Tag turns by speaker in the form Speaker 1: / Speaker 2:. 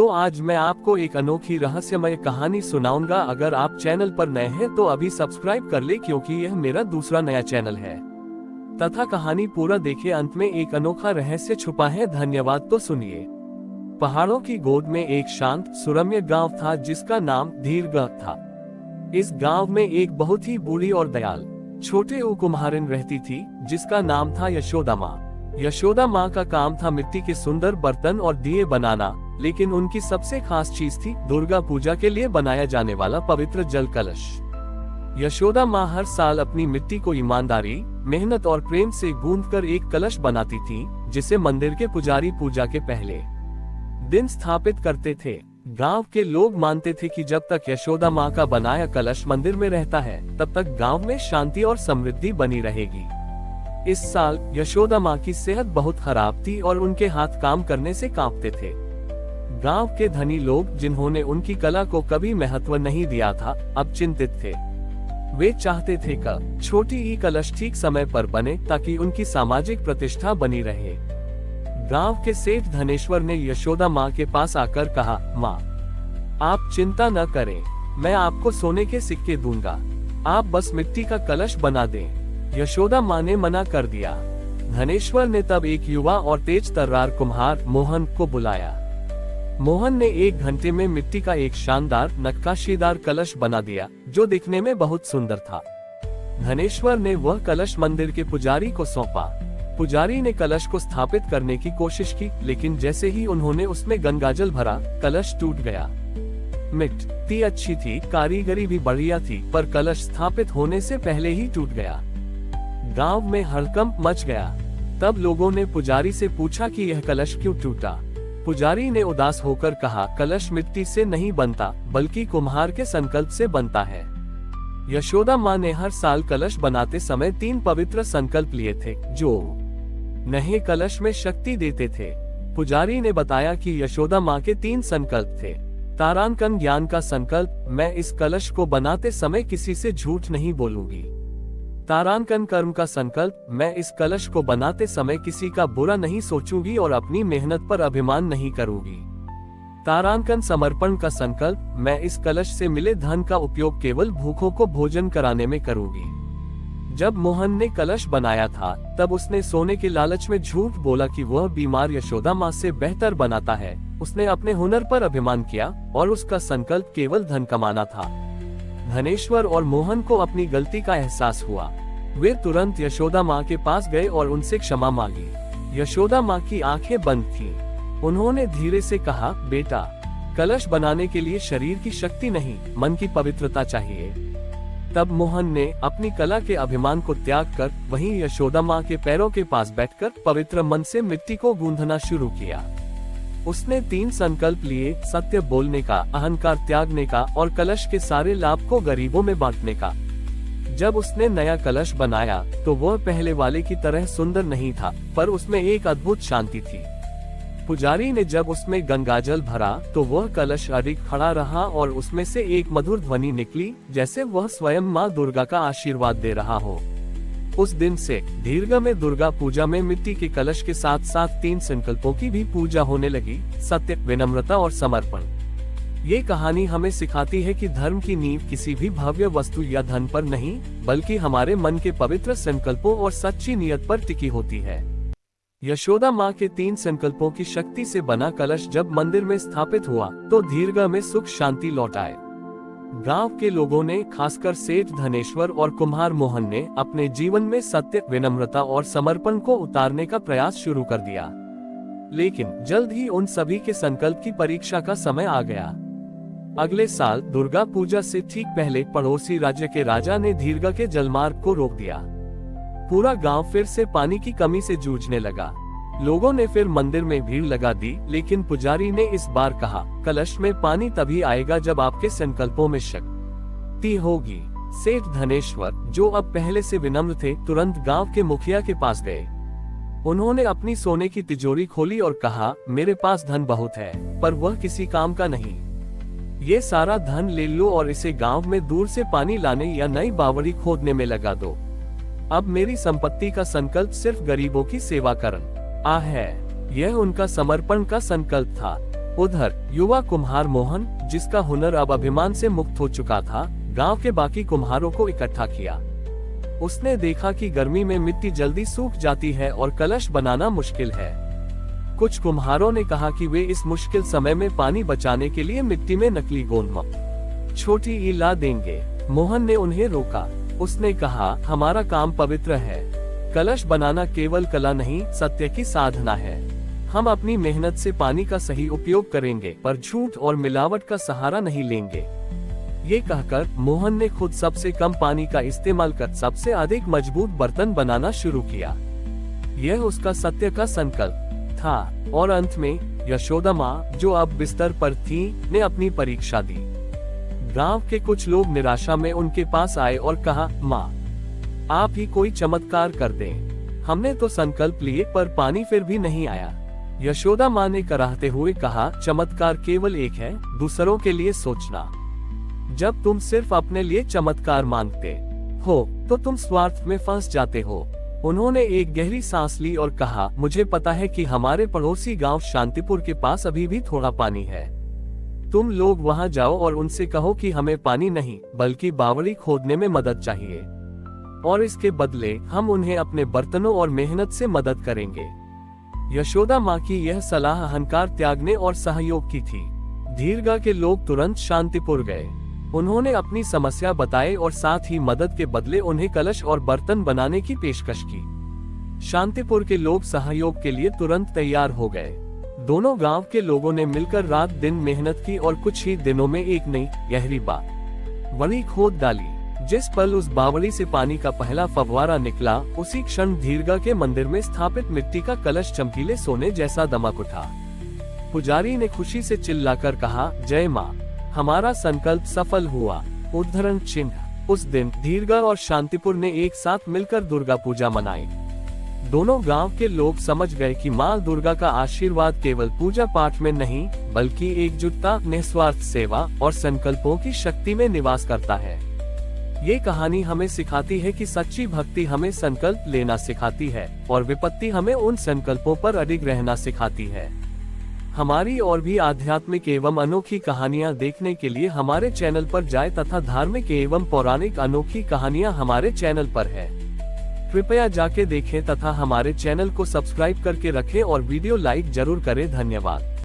Speaker 1: तो आज मैं आपको एक अनोखी रहस्यमय कहानी सुनाऊंगा। अगर आप चैनल पर नए हैं तो अभी सब्सक्राइब कर ले, क्योंकि यह मेरा दूसरा नया चैनल है। तथा कहानी पूरा देखे, अंत में एक अनोखा रहस्य छुपा है। धन्यवाद। तो सुनिए। पहाड़ों की गोद में एक शांत सुरम्य गांव था जिसका नाम धीरगढ़ था। इस गांव में एक बहुत ही बूढ़ी और दयाल छोटे कुम्हारिन रहती थी जिसका नाम था यशोदा माँ। यशोदा माँ का काम था मिट्टी के सुंदर बर्तन और दिए बनाना, लेकिन उनकी सबसे खास चीज थी दुर्गा पूजा के लिए बनाया जाने वाला पवित्र जल कलश। यशोदा माँ हर साल अपनी मिट्टी को ईमानदारी, मेहनत और प्रेम से गूंथकर एक कलश बनाती थी, जिसे मंदिर के पुजारी पूजा के पहले दिन स्थापित करते थे। गांव के लोग मानते थे कि जब तक यशोदा माँ का बनाया कलश मंदिर में रहता है, तब तक गांव में शांति और समृद्धि बनी रहेगी। इस साल यशोदा माँ की सेहत बहुत खराब थी और उनके हाथ काम करने से कांपते थे। गांव के धनी लोग, जिन्होंने उनकी कला को कभी महत्व नहीं दिया था, अब चिंतित थे। वे चाहते थे कि छोटी ही कलश ठीक समय पर बने ताकि उनकी सामाजिक प्रतिष्ठा बनी रहे। गांव के सेठ धनेश्वर ने यशोदा माँ के पास आकर कहा, माँ, आप चिंता न करें, मैं आपको सोने के सिक्के दूंगा, आप बस मिट्टी का कलश बना दें। यशोदा माँ ने मना कर दिया। धनेश्वर ने तब एक युवा और तेज तर्रार कुम्हार मोहन को बुलाया। मोहन ने 1 घंटे में मिट्टी का एक शानदार नक्काशीदार कलश बना दिया, जो दिखने में बहुत सुंदर था। धनेश्वर ने वह कलश मंदिर के पुजारी को सौंपा। पुजारी ने कलश को स्थापित करने की कोशिश की, लेकिन जैसे ही उन्होंने उसमें गंगाजल भरा, कलश टूट गया। मिट्टी अच्छी थी, कारीगरी भी बढ़िया थी, पर कलश स्थापित होने से पहले ही टूट गया। गांव में हड़कंप मच गया। तब लोगों ने पुजारी से पूछा कि यह कलश क्यों टूटा। पुजारी ने उदास होकर कहा, कलश मिट्टी से नहीं बनता, बल्कि कुम्हार के संकल्प से बनता है। यशोदा माँ ने हर साल कलश बनाते समय 3 पवित्र संकल्प लिए थे, जो नए कलश में शक्ति देते थे। पुजारी ने बताया कि यशोदा माँ के 3 संकल्प थे। तारांकन ज्ञान का संकल्प, मैं इस कलश को बनाते समय किसी से झूठ नहीं बोलूंगी। तारांकन कर्म का संकल्प, मैं इस कलश को बनाते समय किसी का बुरा नहीं सोचूंगी और अपनी मेहनत पर अभिमान नहीं करूंगी। तारांकन समर्पण का संकल्प, मैं इस कलश से मिले धन का उपयोग केवल भूखों को भोजन कराने में करूंगी। जब मोहन ने कलश बनाया था, तब उसने सोने के लालच में झूठ बोला कि वह बीमार यशोदा माँ से बेहतर बनाता है। उसने अपने हुनर पर अभिमान किया और उसका संकल्प केवल धन कमाना था। धनेश्वर और मोहन को अपनी गलती का एहसास हुआ। वे तुरंत यशोदा माँ के पास गए और उनसे क्षमा मांगी। यशोदा माँ की आंखें बंद थीं। उन्होंने धीरे से कहा, बेटा, कलश बनाने के लिए शरीर की शक्ति नहीं, मन की पवित्रता चाहिए। तब मोहन ने अपनी कला के अभिमान को त्याग कर वहीं यशोदा माँ के पैरों के पास बैठकर पवित्र मन से मिट्टी को गूंथना शुरू किया। उसने 3 संकल्प लिए, सत्य बोलने का, अहंकार त्यागने का और कलश के सारे लाभ को गरीबों में बांटने का। जब उसने नया कलश बनाया तो वह पहले वाले की तरह सुंदर नहीं था, पर उसमें एक अद्भुत शांति थी। पुजारी ने जब उसमें गंगाजल भरा तो वह कलश अधिक खड़ा रहा और उसमें से एक मधुर ध्वनि निकली, जैसे वह स्वयं माँ दुर्गा का आशीर्वाद दे रहा हो। उस दिन से धीरगढ़ में दुर्गा पूजा में मिट्टी के कलश के साथ साथ 3 संकल्पों की भी पूजा होने लगी, सत्य, विनम्रता और समर्पण। ये कहानी हमें सिखाती है कि धर्म की नींव किसी भी भव्य वस्तु या धन पर नहीं, बल्कि हमारे मन के पवित्र संकल्पों और सच्ची नियत पर टिकी होती है। यशोदा माँ के 3 संकल्पों की शक्ति से बना कलश जब मंदिर में स्थापित हुआ तो धीरगढ़ में सुख शांति लौट आए। गांव के लोगों ने, खासकर सेठ धनेश्वर और कुम्हार मोहन ने, अपने जीवन में सत्य, विनम्रता और समर्पण को उतारने का प्रयास शुरू कर दिया। लेकिन जल्द ही उन सभी के संकल्प की परीक्षा का समय आ गया। अगले साल दुर्गा पूजा से ठीक पहले पड़ोसी राज्य के राजा ने धीरगढ़ के जलमार्ग को रोक दिया। पूरा गांव फिर से पानी की कमी से जूझने लगा। लोगों ने फिर मंदिर में भीड़ लगा दी, लेकिन पुजारी ने इस बार कहा, कलश में पानी तभी आएगा जब आपके संकल्पों में शक्ति होगी। सेठ धनेश्वर, जो अब पहले से विनम्र थे, तुरंत गांव के मुखिया के पास गए। उन्होंने अपनी सोने की तिजोरी खोली और कहा, मेरे पास धन बहुत है, पर वह किसी काम का नहीं। ये सारा धन ले लो और इसे गांव में दूर से पानी लाने या नई बावड़ी खोदने में लगा दो। अब मेरी संपत्ति का संकल्प सिर्फ गरीबों की सेवा करना है। यह उनका समर्पण का संकल्प था। उधर युवा कुम्हार मोहन, जिसका हुनर अब अभिमान से मुक्त हो चुका था, गांव के बाकी कुम्हारों को इकट्ठा किया। उसने देखा कि गर्मी में मिट्टी जल्दी सूख जाती है और कलश बनाना मुश्किल है। कुछ कुम्हारों ने कहा कि वे इस मुश्किल समय में पानी बचाने के लिए मिट्टी में नकली गोंद छोटी ईल ला देंगे। मोहन ने उन्हें रोका। उसने कहा, हमारा काम पवित्र है। कलश बनाना केवल कला नहीं, सत्य की साधना है। हम अपनी मेहनत से पानी का सही उपयोग करेंगे, पर झूठ और मिलावट का सहारा नहीं लेंगे। ये कहकर मोहन ने खुद सबसे कम पानी का इस्तेमाल कर सबसे अधिक मजबूत बर्तन बनाना शुरू किया। यह उसका सत्य का संकल्प था। और अंत में यशोदा माँ, जो अब बिस्तर पर थी, ने अपनी परीक्षा दी। गांव के कुछ लोग निराशा में उनके पास आए और कहा, माँ, आप ही कोई चमत्कार कर दें। हमने तो संकल्प लिए पर पानी फिर भी नहीं आया। यशोदा माँ ने कराहते हुए कहा, चमत्कार केवल एक है, दूसरों के लिए सोचना। जब तुम सिर्फ अपने लिए चमत्कार मांगते हो तो तुम स्वार्थ में फंस जाते हो। उन्होंने एक गहरी सांस ली और कहा, मुझे पता है कि हमारे पड़ोसी गांव शांतिपुर के पास अभी भी थोड़ा पानी है। तुम लोग वहां जाओ और उनसे कहो कि हमें पानी नहीं बल्कि बावड़ी खोदने में मदद चाहिए, और इसके बदले हम उन्हें अपने बर्तनों और मेहनत से मदद करेंगे। यशोदा माँ की यह सलाह अहंकार त्यागने और सहयोग की थी। धीरगा के लोग तुरंत शांतिपुर गए। उन्होंने अपनी समस्या बताई और साथ ही मदद के बदले उन्हें कलश और बर्तन बनाने की पेशकश की। शांतिपुर के लोग सहयोग के लिए तुरंत तैयार हो गए। दोनों गांव के लोगों ने मिलकर रात दिन मेहनत की और कुछ ही दिनों में एक नई गहरी बावड़ी खोद डाली। जिस पल उस बावड़ी से पानी का पहला फव्वारा निकला, उसी क्षण धीरगा के मंदिर में स्थापित मिट्टी का कलश चमकीले सोने जैसा दमक उठा। पुजारी ने खुशी से चिल्लाकर कहा, जय माँ, हमारा संकल्प सफल हुआ। उद्धरण चिन्ह। उस दिन धीरगा और शांतिपुर ने एक साथ मिलकर दुर्गा पूजा मनाई। दोनों गांव के लोग समझ गए कि माँ दुर्गा का आशीर्वाद केवल पूजा पाठ में नहीं बल्कि एकजुटता, निस्वार्थ सेवा और संकल्पों की शक्ति में निवास करता है। ये कहानी हमें सिखाती है कि सच्ची भक्ति हमें संकल्प लेना सिखाती है और विपत्ति हमें उन संकल्पों पर अडिग रहना सिखाती है। हमारी और भी आध्यात्मिक एवं अनोखी कहानियाँ देखने के लिए हमारे चैनल पर जाएं तथा धार्मिक एवं पौराणिक अनोखी कहानियाँ हमारे चैनल पर है। कृपया जाके देखें तथा हमारे चैनल को सब्सक्राइब करके रखें और वीडियो लाइक जरूर करें। धन्यवाद।